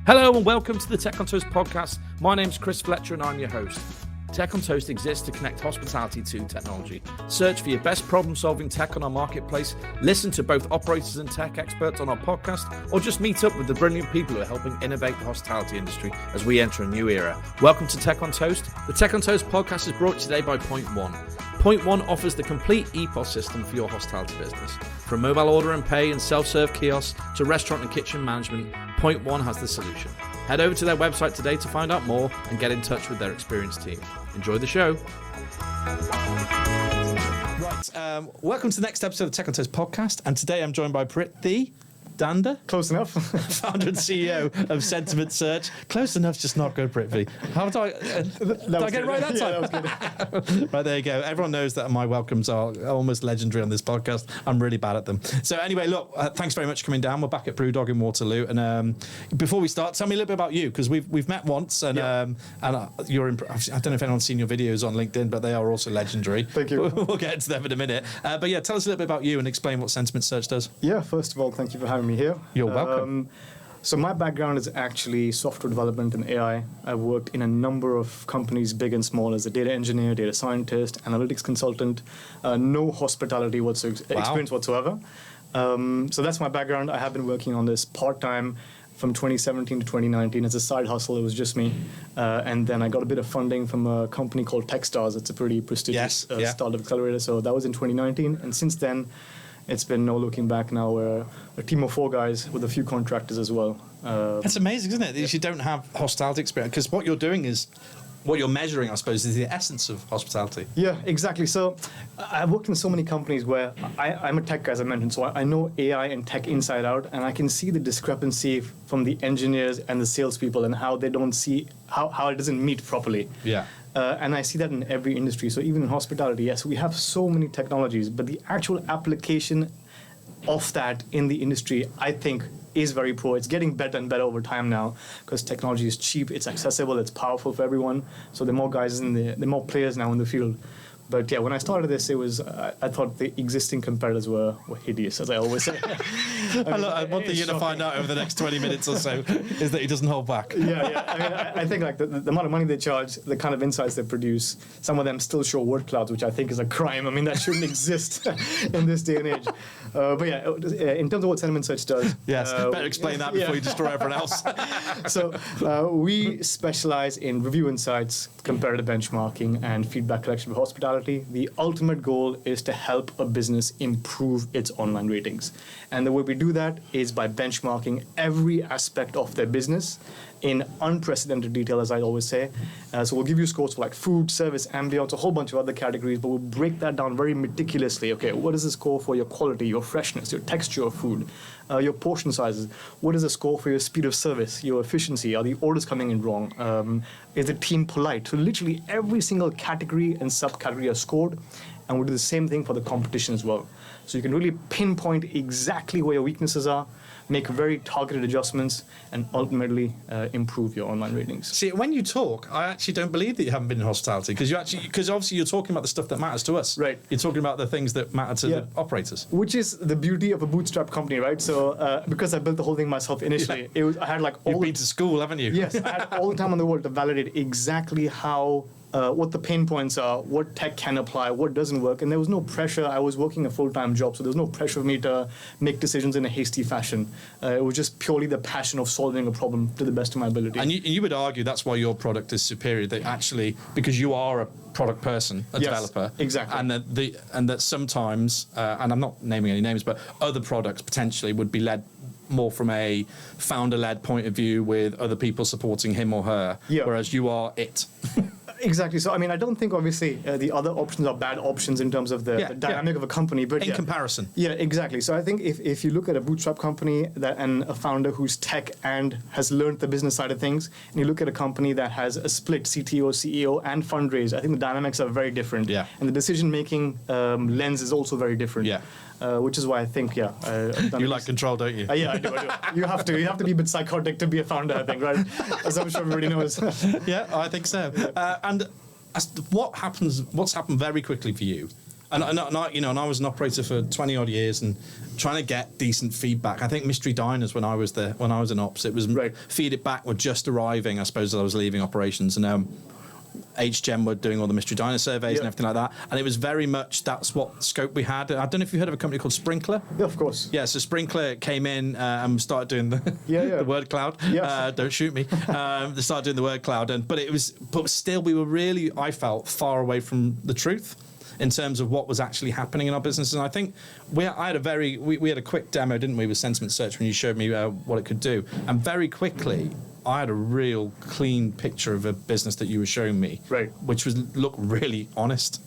Hello and welcome to the Tech on Toast podcast. My name's Chris Fletcher and I'm your host. Tech on Toast exists to connect hospitality to technology. Search for your best problem-solving tech on our marketplace, listen to both operators and tech experts on our podcast, or just meet up with the brilliant people who are helping innovate the hospitality industry as we enter a new era. Welcome to Tech on Toast. The Tech on Toast podcast is brought to you today by Point One. Point One offers the complete EPOS system for your hospitality business. From mobile order and pay and self-serve kiosks to restaurant and kitchen management, Point One has the solution. Head over to their website today to find out more and get in touch with their experienced team. Enjoy the show. Right, welcome to the next episode of the Tech on Toast podcast. And today I'm joined by Prithvi Dhanda. Close enough. Founder and CEO of Sentiment Search. Close enough's just not good, Prithvi. How did I get it right that time? Yeah, that was good. Right, there you go. Everyone knows that my welcomes are almost legendary on this podcast. I'm really bad at them. So anyway, look, thanks very much for coming down. We're back at Brewdog in Waterloo. And before we start, tell me a little bit about you, because we've met once, and you're I don't know if anyone's seen your videos on LinkedIn, but they are also legendary. Thank you. We'll get into them in a minute. But yeah, tell us a little bit about you and explain what Sentiment Search does. Yeah, first of all, thank you for having me here. You're welcome. So my background is actually software development and AI. I've worked in a number of companies, big and small, as a data engineer, data scientist, analytics consultant. No hospitality experience whatsoever. So that's my background. I have been working on this part-time from 2017 to 2019 as a side hustle. It was just me. And then I got a bit of funding from a company called Techstars. It's a pretty prestigious startup accelerator. So that was in 2019. And since then, it's been no looking back now. We're a team of 4 guys with a few contractors as well. That's amazing, isn't it? That you don't have hospitality experience, because what you're doing is, what you're measuring, I suppose, is the essence of hospitality. Yeah, exactly. So I've worked in so many companies where I'm a tech guy, as I mentioned, so I know AI and tech inside out, and I can see the discrepancy from the engineers and the salespeople and how they don't see how it doesn't meet properly. Yeah. And I see that in every industry. So even in hospitality, yes, we have so many technologies, but the actual application of that in the industry, I think, is very poor. It's getting better and better over time now because technology is cheap, it's accessible, it's powerful for everyone. So there are more guys there are more players now in the field. But yeah, when I started this, it was I thought the existing competitors were hideous, as I always say. One thing you're going to find out over the next 20 minutes or so is that he doesn't hold back. Yeah. I mean, I think like the amount of money they charge, the kind of insights they produce, some of them still show word clouds, which I think is a crime. I mean, that shouldn't exist in this day and age. But yeah, in terms of what Sentiment Search does. Yes, better explain that before you destroy everyone else. So we specialize in review insights, comparative benchmarking, and feedback collection for hospitality. The ultimate goal is to help a business improve its online ratings. And the way we do that is by benchmarking every aspect of their business in unprecedented detail, as I always say. So we'll give you scores for like food, service, ambience, a whole bunch of other categories, but we'll break that down very meticulously. Okay, what is the score for your quality, your freshness, your texture of food, your portion sizes? What is the score for your speed of service, your efficiency? Are the orders coming in wrong? Is the team polite? So literally every single category and subcategory are scored, and we'll do the same thing for the competition as well. So you can really pinpoint exactly where your weaknesses are, make very targeted adjustments, and ultimately improve your online ratings. See, when you talk, I actually don't believe that you haven't been in hospitality, because obviously you're talking about the stuff that matters to us. Right. You're talking about the things that matter to the operators. Which is the beauty of a bootstrap company, right? So because I built the whole thing myself initially, I had like You've been to school, haven't you? Yes, I had all the time in the world to validate exactly how what the pain points are, what tech can apply, what doesn't work, and there was no pressure. I was working a full-time job, so there was no pressure for me to make decisions in a hasty fashion. It was just purely the passion of solving a problem to the best of my ability. And you would argue that's why your product is superior, that actually, because you are a product person, a developer. Exactly. And that sometimes, and I'm not naming any names, but other products potentially would be led more from a founder-led point of view with other people supporting him or her, whereas you are it. Exactly. So, I mean, I don't think, obviously, the other options are bad options in terms of the dynamic of a company. But in comparison. Yeah, exactly. So I think if you look at a bootstrap company and a founder who's tech and has learned the business side of things, and you look at a company that has a split CTO, CEO, and fundraise, I think the dynamics are very different. Yeah. And the decision-making lens is also very different. Yeah. Which is why I think, you like control, don't you? Yeah, I do. You have to be a bit psychotic to be a founder, I think, right? As I'm sure everybody knows. Yeah, I think so. And what's happened very quickly for you And I was an operator for 20 odd years and trying to get decent feedback. I think mystery diners when I was in ops, it was feed it back were just arriving, I suppose, as I was leaving operations. And HGEM were doing all the mystery diner surveys and everything like that. And it was very much, that's what scope we had. I don't know if you heard of a company called Sprinkler. Yeah, of course. Yeah, so Sprinkler came in and started doing the word cloud. Yeah. Don't shoot me. They started doing the word cloud. But still, we were really, I felt, far away from the truth in terms of what was actually happening in our business. And I think we had a quick demo, didn't we, with Sentiment Search when you showed me what it could do. And very quickly, I had a real clean picture of a business that you were showing me, which looked really honest.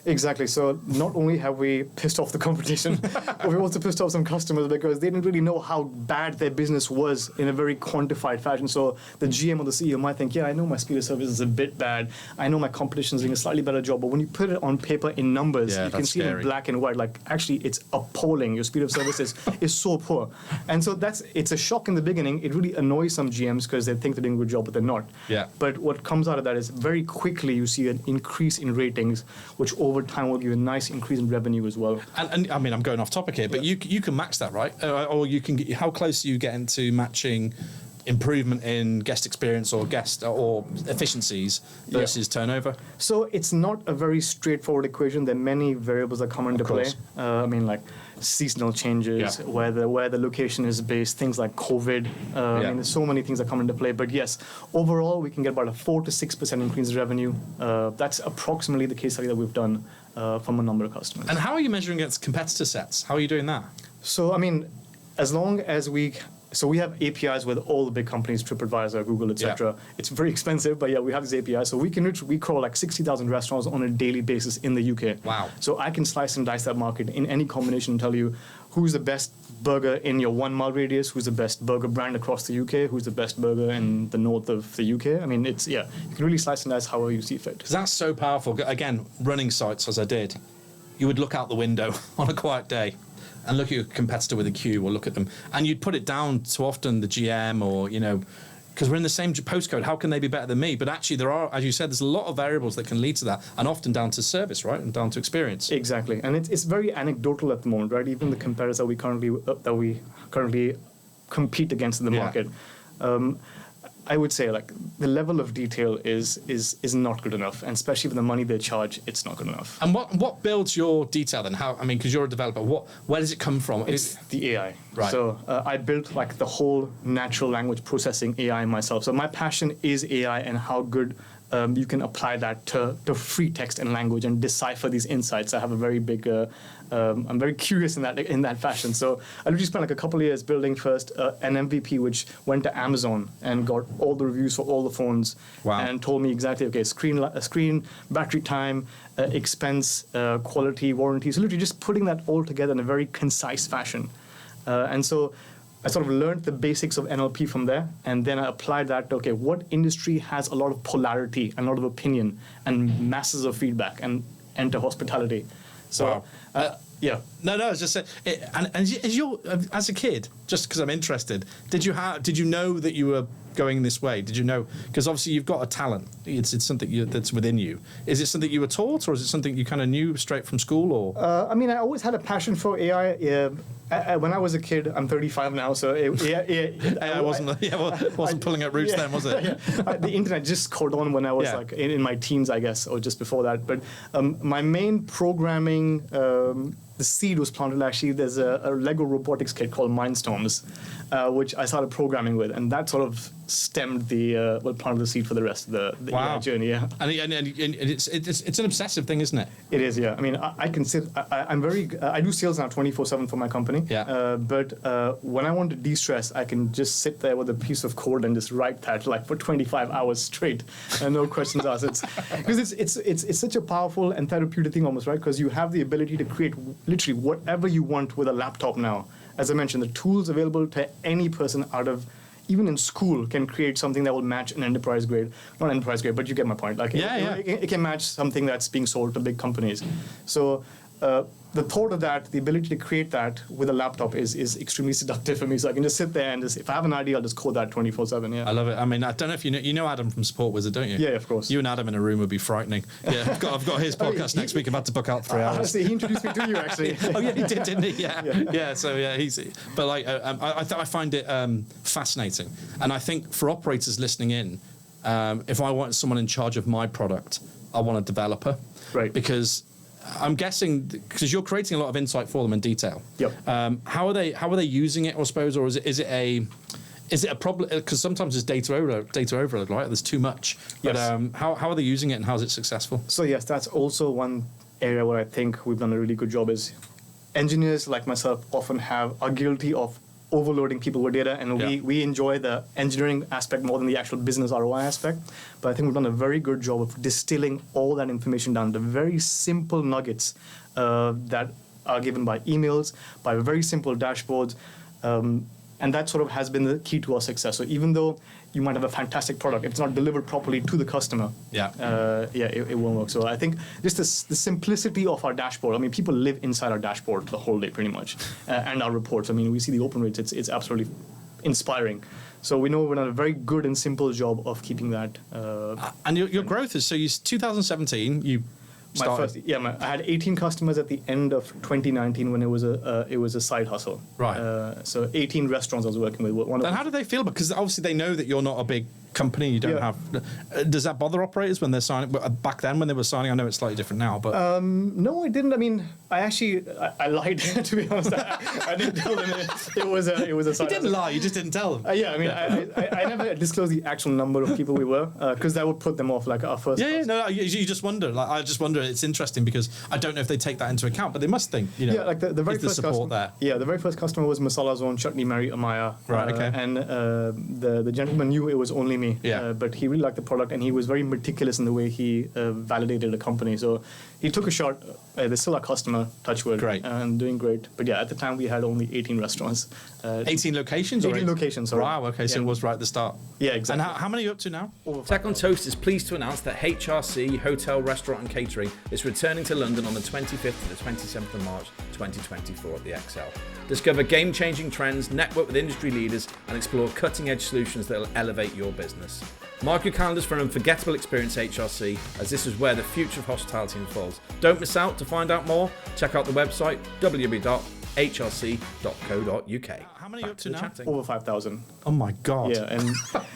Exactly. So not only have we pissed off the competition, but we also pissed off some customers because they didn't really know how bad their business was in a very quantified fashion. So the GM or the CEO might think, yeah, I know my speed of service is a bit bad. I know my competition is doing a slightly better job. But when you put it on paper in numbers, you can see it in black and white. Like, actually, it's appalling. Your speed of service is so poor. And so it's a shock in the beginning. It really annoys some GMs because they think they're doing a good job, but they're not. Yeah. But what comes out of that is very quickly you see an increase in ratings, which over time will give you a nice increase in revenue as well. And I mean, I'm going off topic here, but you can match that, right? Or you can get, how close are you getting to matching improvement in guest experience or efficiencies versus turnover? So it's not a very straightforward equation. There are many variables that come into play. I mean, like seasonal changes, where the location is based, things like COVID. I mean, there's so many things that come into play. But yes, overall, we can get about a 4 to 6% increase in revenue. That's approximately the case study that we've done from a number of customers. And how are you measuring against competitor sets? How are you doing that? So, I mean, as long as we have APIs with all the big companies, TripAdvisor, Google, etc. It's very expensive, but we have these APIs. So we crawl like 60,000 restaurants on a daily basis in the UK. Wow. So I can slice and dice that market in any combination and tell you who's the best burger in your 1 mile radius, who's the best burger brand across the UK, who's the best burger in the north of the UK. I mean, you can really slice and dice however you see fit. Because that's so powerful. Again, running sites, as I did, you would look out the window on a quiet day and look at your competitor with a queue or look at them. And you'd put it down to often the GM or, because we're in the same postcode, how can they be better than me? But actually there are, as you said, there's a lot of variables that can lead to that, and often down to service, right? And down to experience. Exactly. And it's very anecdotal at the moment, right? Even the competitors that we currently compete against in the market. I would say like the level of detail is not good enough, and especially with the money they charge, it's not good enough. And what builds your detail then? Because you're a developer, where does it come from? It's the AI. Right. So I built like the whole natural language processing AI myself. So my passion is AI and how good you can apply that to free text and language and decipher these insights. I have a very big, I'm very curious in that fashion. So I literally spent like a couple of years building first an MVP, which went to Amazon and got all the reviews for all the phones. Wow. And told me exactly, okay, screen, battery time, expense, quality, warranty. So literally just putting that all together in a very concise fashion. And so I sort of learned the basics of NLP from there, and then I applied that to, okay, what industry has a lot of polarity and a lot of opinion and masses of feedback, and enter hospitality. So, wow. No, I was just saying, as a kid, just because I'm interested, did you know that you were going this way? Did you know? Because obviously you've got a talent. It's something that's within you. Is it something you were taught, or is it something you kind of knew straight from school? Or I always had a passion for AI. When I was a kid, I'm 35 now, so AI wasn't pulling up roots then, was it? The internet just caught on when I was like in my teens, I guess, or just before that. But my main programming, the seed was planted actually. There's a Lego robotics kit called Mindstorms, which I started programming with, and that sort of stemmed planted the seed for the rest of the AI journey. Yeah, and it's an obsessive thing, isn't it? It is. Yeah, I mean, I can sit. I do sales now 24/7 for my company. Yeah. But when I want to de-stress, I can just sit there with a piece of code and just write that like for 25 hours straight, and no questions asked. Because it's such a powerful and therapeutic thing almost, right? Because you have the ability to create literally whatever you want with a laptop now. As I mentioned, the tools available to any person even in school can create something that will match an enterprise grade. Not enterprise grade, but you get my point. Like it can match something that's being sold to big companies. So the thought of that, the ability to create that with a laptop is extremely seductive for me. So I can just sit there and just, if I have an idea, I'll just code that 24/7. Yeah, I love it. I mean, I don't know if you know Adam from Support Wizard, don't you? Yeah, of course. You and Adam in a room would be frightening. Yeah, I've got his podcast next week. I'm about to book out 3 hours. Honestly, he introduced me to you actually. Oh yeah, he did, didn't he? Yeah. So yeah, but like, I find it fascinating, and I think for operators listening in, if I want someone in charge of my product, I want a developer, Right? Because I'm guessing because you're creating a lot of insight for them in detail. Yep. How are they using it, I suppose, or is it a problem? Because sometimes there's data overload, right? There's too much. But Yes. how are they using it, and how is it successful? So yes, that's also one area where I think we've done a really good job. Is engineers like myself often are guilty of overloading people with data, and we enjoy the engineering aspect more than the actual business ROI aspect. But I think we've done a very good job of distilling all that information down to very simple nuggets that are given by emails, by very simple dashboards, and that sort of has been the key to our success. So even though you might have a fantastic product, if it's not delivered properly to the customer, it won't work. So I think just the simplicity of our dashboard. I mean, people live inside our dashboard the whole day pretty much, and our reports. I mean, we see the open rates. It's absolutely inspiring. So we know we've done a very good and simple job of keeping that. And your growth is 2017. You started. I had 18 customers at the end of 2019 when it was a side hustle. Right. So 18 restaurants I was working with. Then how do they feel? Because obviously they know that you're not a big company. You don't have. Does that bother operators when they're signing? Back then when they were signing, I know it's slightly different now, but no, I didn't. I mean, I lied to be honest. I didn't tell them it was a side. You didn't lie. You just didn't tell them. I mean, I never disclosed the actual number of people we were because that would put them off like our first. You just wonder. Like I just wonder. It's interesting because I don't know if they take that into account, but they must think. Like the very first support customer. there. Yeah, the very first customer was Masala Zone Chutney Mary Amaya. Right. Okay. And the gentleman knew it was only me. Yeah. But he really liked the product, and he was very meticulous in the way he validated the company. So he took a shot. They're still our customer, touch wood. Great. And doing great. But yeah, at the time we had only 18 restaurants. 18 locations? 18 locations, sorry. Wow, okay, so it was right at the start. Yeah, exactly. And how many are you up to now? Tech on Toast is pleased to announce that HRC Hotel, Restaurant and Catering is returning to London on the 25th to the 27th of March 2024 at the XL. Discover game-changing trends, network with industry leaders and explore cutting-edge solutions that will elevate your business. Mark your calendars for an unforgettable experience at HRC, as this is where the future of hospitality unfolds. Don't miss out. To find out more, check out the website www.hrc.co.uk. How many are you up to now? Over 5,000. Oh my God. Yeah, and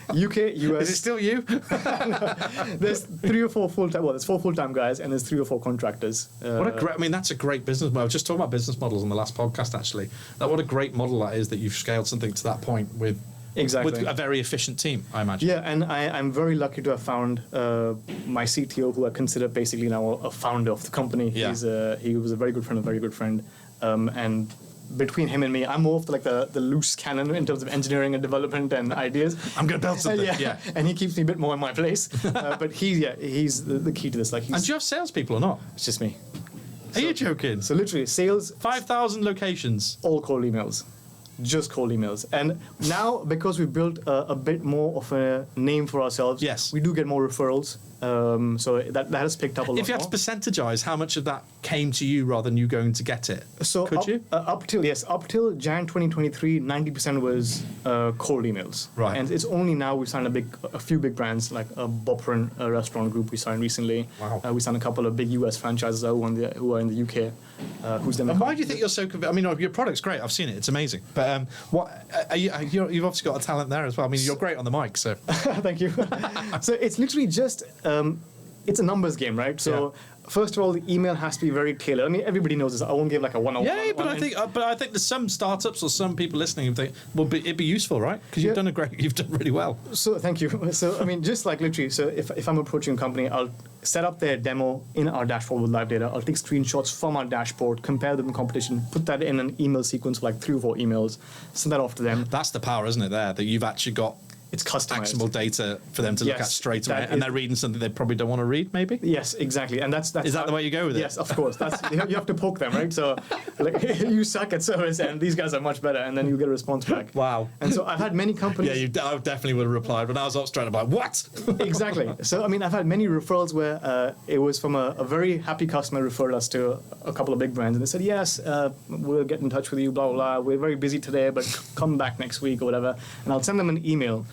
UK, US. Is it still you? There's 3 or 4 full-time. Well, there's 4 full-time guys, and there's 3 or 4 contractors. That's a great business model. I was just talking about business models on the last podcast, actually. What a great model that is, that you've scaled something to that point with a very efficient team, I imagine. Yeah, and I'm very lucky to have found my CTO, who I consider basically now a founder of the company. Yeah. He was a very good friend, and between him and me, I'm more of the loose cannon in terms of engineering and development and ideas. I'm going to build something. Yeah. And he keeps me a bit more in my place. But he's the key to this. And do you have salespeople or not? It's just me. Are you joking? So literally, sales. 5,000 locations. All cold emails. Just cold emails. And now, because we've built a bit more of a name for ourselves, yes, we do get more referrals. So that has picked up a lot more. If you had to percentagize how much of that came to you rather than you going to get it, so could you? Up till Jan 2023, 90% was cold emails. Right. And it's only now we signed a few big brands like Bopperin, a restaurant group we signed recently. Wow. We signed a couple of big US franchises who are in the UK. Why do you think you're so convinced? I mean, your product's great. I've seen it. It's amazing. But you've obviously got a talent there as well. I mean, you're great on the mic, so. Thank you. So it's literally just, it's a numbers game, right? So first of all, the email has to be very tailored. I mean, everybody knows this. I won't give like a one-on-one. Yeah, but I think there's some startups or some people listening who think, it'd be useful, right? Because you've done really well. So thank you. So I mean, just like literally, so if I'm approaching a company, I'll set up their demo in our dashboard with live data. I'll take screenshots from our dashboard, compare them to competition, put that in an email sequence of like 3 or 4 emails, send that off to them. That's the power, isn't it? There, that you've actually got it's customized. Actionable data for them to look at straight away, and they're reading something they probably don't want to read, maybe? Yes, exactly. And that's Is that the way you go with it? Yes, of course. That's you have to poke them, right? So, like, you suck at service, and these guys are much better, and then you get a response back. Wow. And so I've had many companies. Yeah, I definitely would have replied, but I was up straight about what? Exactly. So, I mean, I've had many referrals where it was from a very happy customer referred us to a couple of big brands, and they said, yes, we'll get in touch with you, blah, blah, blah. We're very busy today, but come back next week or whatever. And I'll send them an email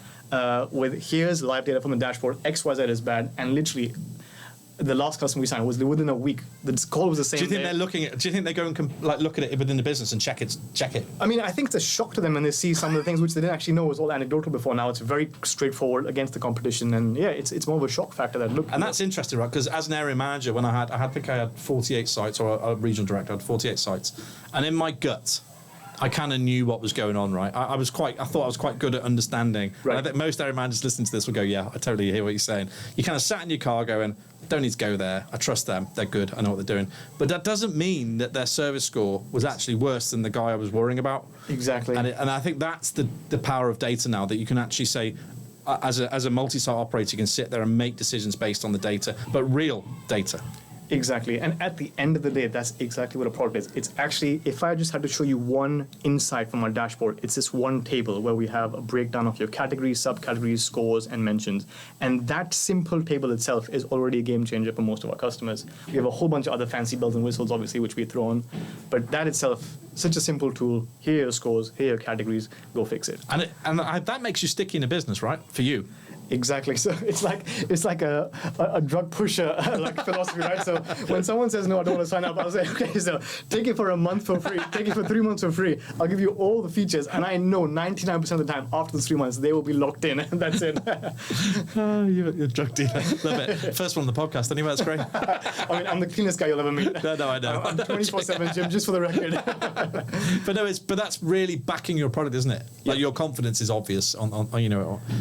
with here's live data from the dashboard, XYZ is bad, and literally the last customer we signed was within a week. The call was the same. Do you think day. they're looking at? Do you think they go and look at it within the business and check it? I mean, I think it's a shock to them when they see some of the things which they didn't actually know was all anecdotal before. Now it's very straightforward against the competition, and yeah, it's more of a shock factor that look. And that's interesting, right? Because as an area manager, when I think I had 48 sites, or a regional director, I had 48 sites, and in my gut, I kind of knew what was going on, right? I thought I was quite good at understanding. Right. And I think most area managers listening to this will go, yeah, I totally hear what you're saying. You kind of sat in your car going, don't need to go there. I trust them. They're good. I know what they're doing. But that doesn't mean that their service score was actually worse than the guy I was worrying about. Exactly. And I think that's the power of data now, that you can actually say, as a multi-site operator, you can sit there and make decisions based on the data, but real data. Exactly. And at the end of the day, that's exactly what a product is. It's actually, if I just had to show you one insight from our dashboard, it's this one table where we have a breakdown of your categories, subcategories, scores, and mentions. And that simple table itself is already a game changer for most of our customers. We have a whole bunch of other fancy bells and whistles, obviously, which we throw on. But that itself, such a simple tool. Here are your scores, here are your categories, go fix it. And that makes you sticky in a business, right? For you. Exactly. So it's like a drug pusher like philosophy, right? So when someone says no, I don't want to sign up, I'll say, okay, so take it for a month for free, take it for 3 months for free. I'll give you all the features, and I know 99% of the time after the 3 months they will be locked in, and that's it. You're a drug dealer. Love it. First one on the podcast. Anyway, that's great. I mean, I'm the cleanest guy you'll ever meet. No, I know. I'm 24/7, Jim, just for the record. But that's really backing your product, isn't it? Like your confidence is obvious on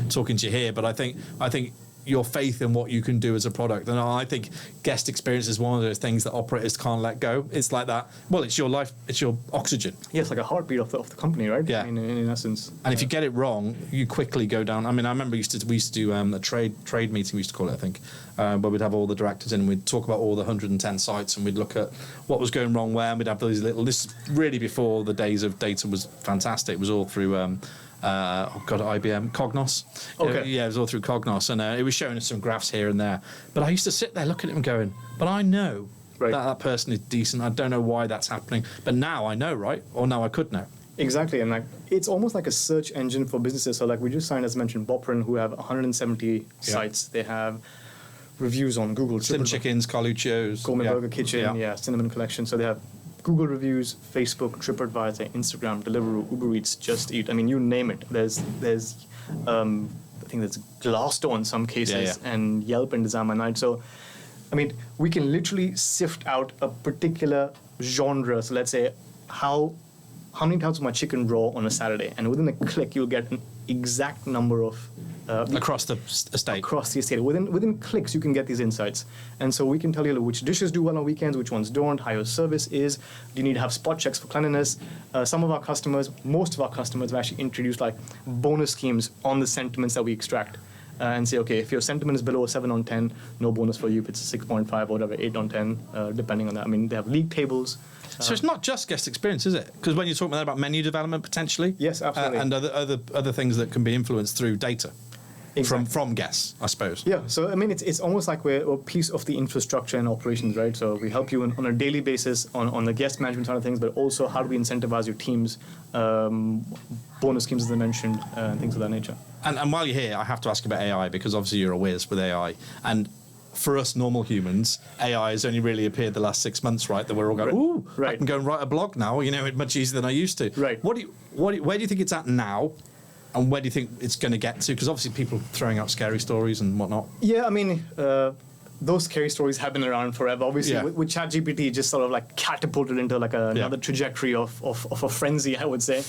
talking to you here, but I think your faith in what you can do as a product, and I think guest experience is one of those things that operators can't let go. It's like that. Well, it's your life, it's your oxygen. Yeah, it's like a heartbeat of the company, right? Yeah. I mean, in essence. And if you get it wrong, you quickly go down. I mean, I remember we used to do a trade meeting, we used to call it, I think, where we'd have all the directors in and we'd talk about all the 110 sites and we'd look at what was going wrong where, and we'd have these little. This is really before the days of data was fantastic. It was all through. IBM Cognos. Okay. Yeah, it was all through Cognos, and it was showing us some graphs here and there. But I used to sit there looking at him going, but I know that person is decent. I don't know why that's happening. But now I know, right? Or now I could know. Exactly, and like it's almost like a search engine for businesses. So like we just signed, as mentioned, Boprin, who have 170 sites. They have reviews on Google. Slim Chickens, Carluccio's. Gourmet Burger Kitchen, Cinnamon Collection. So they have Google reviews, Facebook, TripAdvisor, Instagram, Deliveroo, Uber Eats, Just Eat. I mean, you name it. There's I think there's Glassdoor in some cases, and Yelp and Design My Night. So, I mean, we can literally sift out a particular genre. So let's say how many times my chicken raw on a Saturday, and within a click you'll get an exact number of across the estate. Across the estate. Within clicks, you can get these insights. And so we can tell you which dishes do well on weekends, which ones don't, how your service is. Do you need to have spot checks for cleanliness? Some of our customers, most of our customers have actually introduced like bonus schemes on the sentiments that we extract. And say, okay, if your sentiment is below a 7 on 10, no bonus for you. If it's a 6.5 or whatever, 8 on 10, depending on that. I mean, they have league tables. So it's not just guest experience, is it? Because when you're talking about menu development potentially, yes, absolutely, and other things that can be influenced through data. Exactly. From guests, I suppose. Yeah, so I mean, it's almost like we're a piece of the infrastructure and operations, right? So we help you on a daily basis on the guest management side of things, but also how do we incentivize your teams, bonus schemes as I mentioned, and things of that nature. And while you're here, I have to ask about AI, because obviously you're a whiz with AI. And for us normal humans, AI has only really appeared the last 6 months, right? That we're all going, ooh, I can go and write a blog now, it's much easier than I used to. Right. Where do you think it's at now? And where do you think it's going to get to? Because obviously people are throwing out scary stories and whatnot. Yeah, I mean, those scary stories have been around forever. Obviously, with ChatGPT, just sort of like catapulted into like another trajectory of a frenzy, I would say.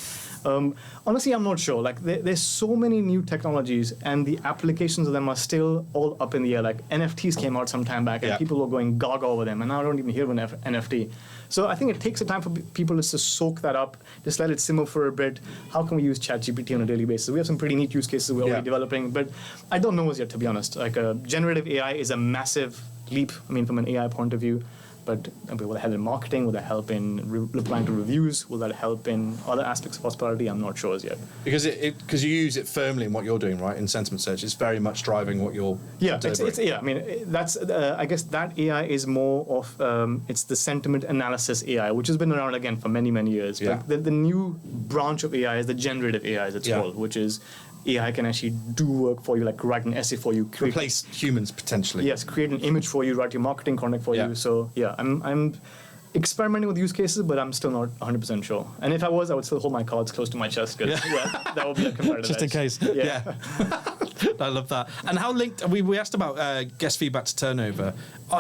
Honestly, I'm not sure. Like, there's so many new technologies, and the applications of them are still all up in the air. Like, NFTs came out some time back, and people were going gaga over them, and now I don't even hear of an NFT. So I think it takes a time for people to just soak that up, just let it simmer for a bit. How can we use ChatGPT on a daily basis? We have some pretty neat use cases we're already developing, but I don't know as yet, to be honest. Like generative AI is a massive leap, I mean, from an AI point of view. But will that help in marketing? Will that help in replying to reviews? Will that help in other aspects of hospitality? I'm not sure as yet. Because because you use it firmly in what you're doing, right? In sentiment search, it's very much driving what you're delivering. I mean, that's I guess that AI is more of it's the sentiment analysis AI, which has been around again for many, many years. Yeah. But the new branch of AI is the generative AI, as it's called, which is AI can actually do work for you, like write an essay for you, replace humans potentially. Yes, create an image for you, write your marketing content for you. So I'm experimenting with use cases, but I'm still not 100% sure. And if I was, I would still hold my cards close to my chest because that would be a competitive just in edge. case. Yeah. I love that. And how linked? We asked about guest feedback to turnover.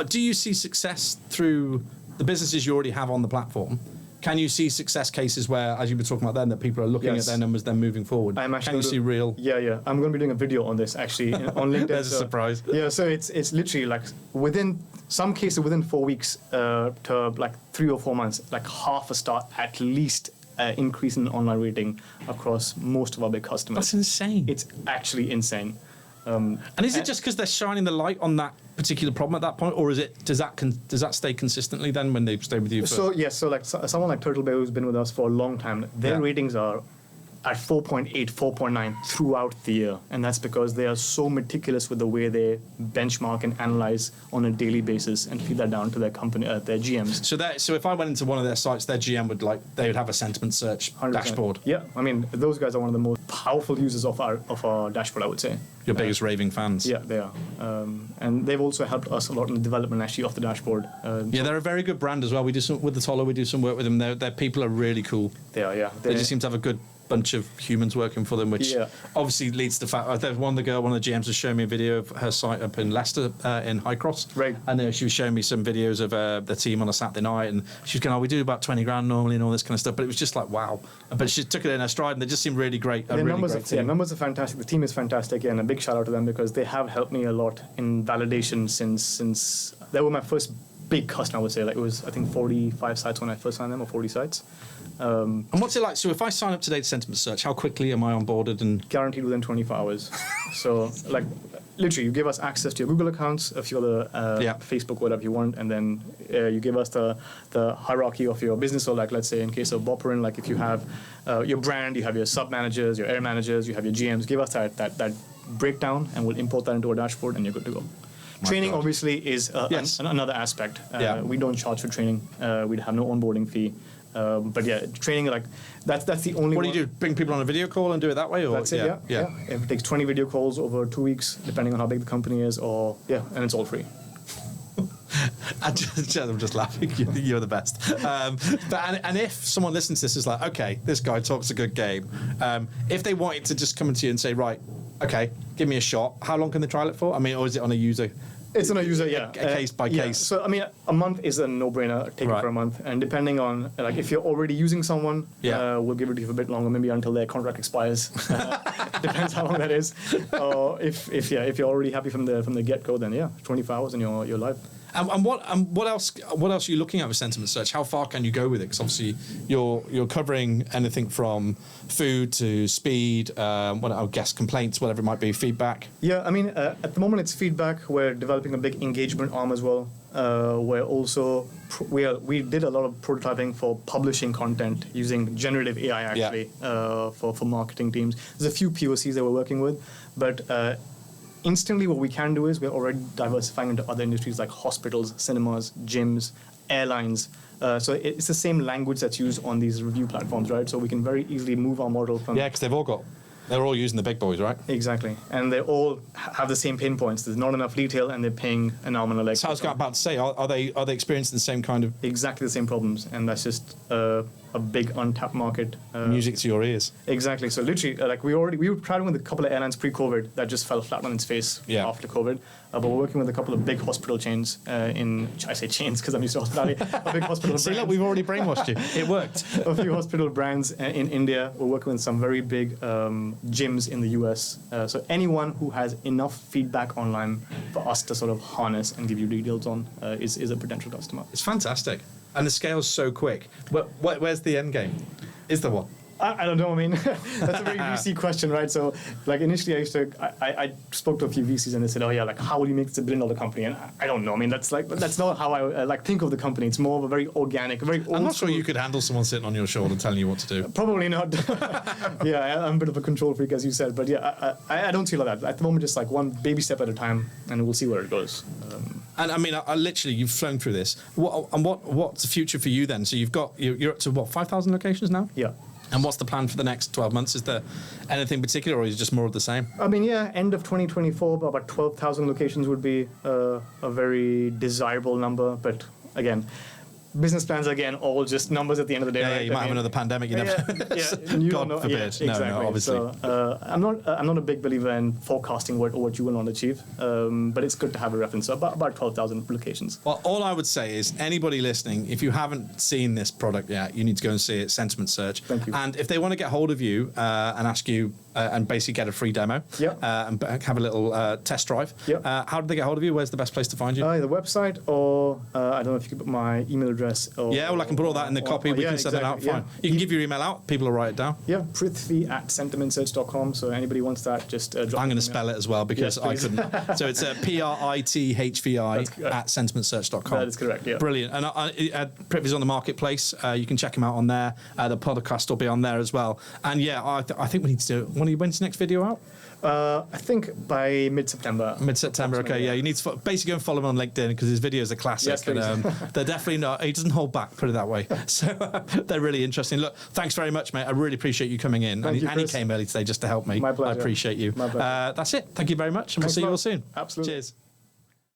Do you see success through the businesses you already have on the platform? Can you see success cases where, as you were talking about then, that people are looking at their numbers, then moving forward? I'm actually Can you see real? Yeah. I'm going to be doing a video on this actually on LinkedIn. There's a surprise. Yeah, so it's literally like within some cases within 4 weeks to like 3 or 4 months, like half a star at least increase in online rating across most of our big customers. That's insane. It's actually insane. And is it just because they're shining the light on that particular problem at that point, or is it does that stay consistently then when they stay with you? So like someone like Turtle Bay who's been with us for a long time, their ratings are at 4.8, 4.9 throughout the year, and that's because they are so meticulous with the way they benchmark and analyze on a daily basis and feed that down to their company, their GMs. So if I went into one of their sites, their GM would have a sentiment search 100%. dashboard. Yeah, I mean those guys are one of the most powerful users of our dashboard, I would say. Your biggest raving fans. Yeah, they are, and they've also helped us a lot in the development actually of the dashboard. They're a very good brand as well. We do some with the Tolo. We do some work with them. Their people are really cool. They are, yeah. They just seem to have a good bunch of humans working for them, which obviously leads to the fact. There's one of the GMs was showing me a video of her site up in Leicester in High Cross, right? And she was showing me some videos of the team on a Saturday night, and she was going, "Oh, we do about 20 grand normally and all this kind of stuff." But it was just like, wow. But she took it in her stride, and they just seemed really great. Numbers are fantastic. The team is fantastic, and a big shout out to them because they have helped me a lot in validation since they were my first big customer. I would say, like it was I think 45 sites when I first signed them, or 40 sites. And what's it like? So if I sign up today to Sentiment Search, how quickly am I onboarded? And guaranteed within 24 hours. So like literally, you give us access to your Google accounts, a few other Facebook, whatever you want, and then you give us the hierarchy of your business. So like let's say in case of Boperin, like if you have your brand, you have your sub managers, your area managers, you have your GMs. Give us that breakdown, and we'll import that into our dashboard, and you're good to go. Training obviously is another aspect. We don't charge for training. We have no onboarding fee. But training like that's the only. What do you do? Bring people on a video call and do it that way, or that's it? Yeah. It takes 20 video calls over 2 weeks, depending on how big the company is, and it's all free. I'm just laughing. You're the best. And if someone listens to this is like, okay, this guy talks a good game. If they wanted to just come into you and say, right, okay, give me a shot. How long can they trial it for? I mean, or is it on a user? It's on a user, a case by case. So I mean, a month is a no-brainer. Take it for a month, and depending on like if you're already using someone, we'll give it to you for a bit longer, maybe until their contract expires. Depends how long that is. Or if you're already happy from the get-go, then 24 hours and you're live. And what else are you looking at with sentiment search? How far can you go with it? Because obviously you're covering anything from food to speed, guest complaints, whatever it might be, feedback. Yeah, I mean at the moment it's feedback. We're developing a big engagement arm as well. We're also we did a lot of prototyping for publishing content using generative AI actually for marketing teams. There's a few POCs that we're working with, but. Instantly, what we can do is we're already diversifying into other industries like hospitals, cinemas, gyms, airlines. So it's the same language that's used on these review platforms, right? So we can very easily move our model from... Yeah, because they're all using the big boys, right? Exactly. And they all have the same pain points. There's not enough retail, and they're paying an arm and a leg. So I was about to say, are they experiencing the same kind of... Exactly the same problems, and that's just a big untapped market. Music to your ears. Exactly. So literally, we were trying with a couple of airlines pre-COVID that just fell flat on its face after COVID. But we're working with a couple of big hospital chains I say chains because I'm used to hospitality. A big hospital See, look, we've already brainwashed you. It worked. A few hospital brands in India. We're working with some very big gyms in the US. So anyone who has enough feedback online for us to sort of harness and give you details on is a potential customer. It's fantastic. And the scale's so quick. But where's the end game? Is there one? I don't know. I mean, that's a very VC question, right? So, like initially, I spoke to a few VCs and they said, "Oh yeah, like how will you make this $1 billion company?" And I don't know. I mean, that's not how I like think of the company. It's more of a very organic, very. I'm not sure you could handle someone sitting on your shoulder telling you what to do. Probably not. Yeah, I'm a bit of a control freak, as you said, but yeah, I don't see like that at the moment. Just like one baby step at a time, and we'll see where it goes. And I mean, I literally, you've flown through this. What's the future for you then? So you're up to what, 5,000 locations now? Yeah. And what's the plan for the next 12 months? Is there anything particular, or is it just more of the same? I mean, yeah, end of 2024, about 12,000 locations would be a very desirable number. But again, business plans, again, all just numbers at the end of the day. Yeah, right? you might have another pandemic. You never. God forbid. Yeah, exactly. No, obviously. So, I'm not a big believer in forecasting what you will not achieve. But it's good to have a reference. So about 12,000 locations. Well, all I would say is anybody listening, if you haven't seen this product yet, you need to go and see it. Sentiment Search. Thank you. And if they want to get hold of you and ask you and basically get a free demo, and have a little test drive, how do they get hold of you? Where's the best place to find you? The website, or I don't know if you could put my email address. Or, well, I can put all that in the copy. We can send it out. Fine. You can give your email out. People will write it down. Yeah, prithvi@sentimentsearch.com. So anybody wants that, just drop. I'm going to spell it as well because I couldn't. So it's PRITHVI @sentimentsearch.com. That is correct. Yeah. Brilliant. And Prithvi's on the marketplace. You can check him out on there. The podcast will be on there as well. And yeah, I think we need to do. When's the next video out? I think by mid-September. Mid-September, okay, yeah. You need to basically go and follow him on LinkedIn because his videos are classic. Yes, and, they're definitely not, he doesn't hold back, put it that way. So they're really interesting. Look, thanks very much, mate. I really appreciate you coming in. Thank you, and he came early today just to help me. My pleasure. I appreciate you. My pleasure. That's it. Thank you very much, and we'll see you all soon. Absolutely. Cheers.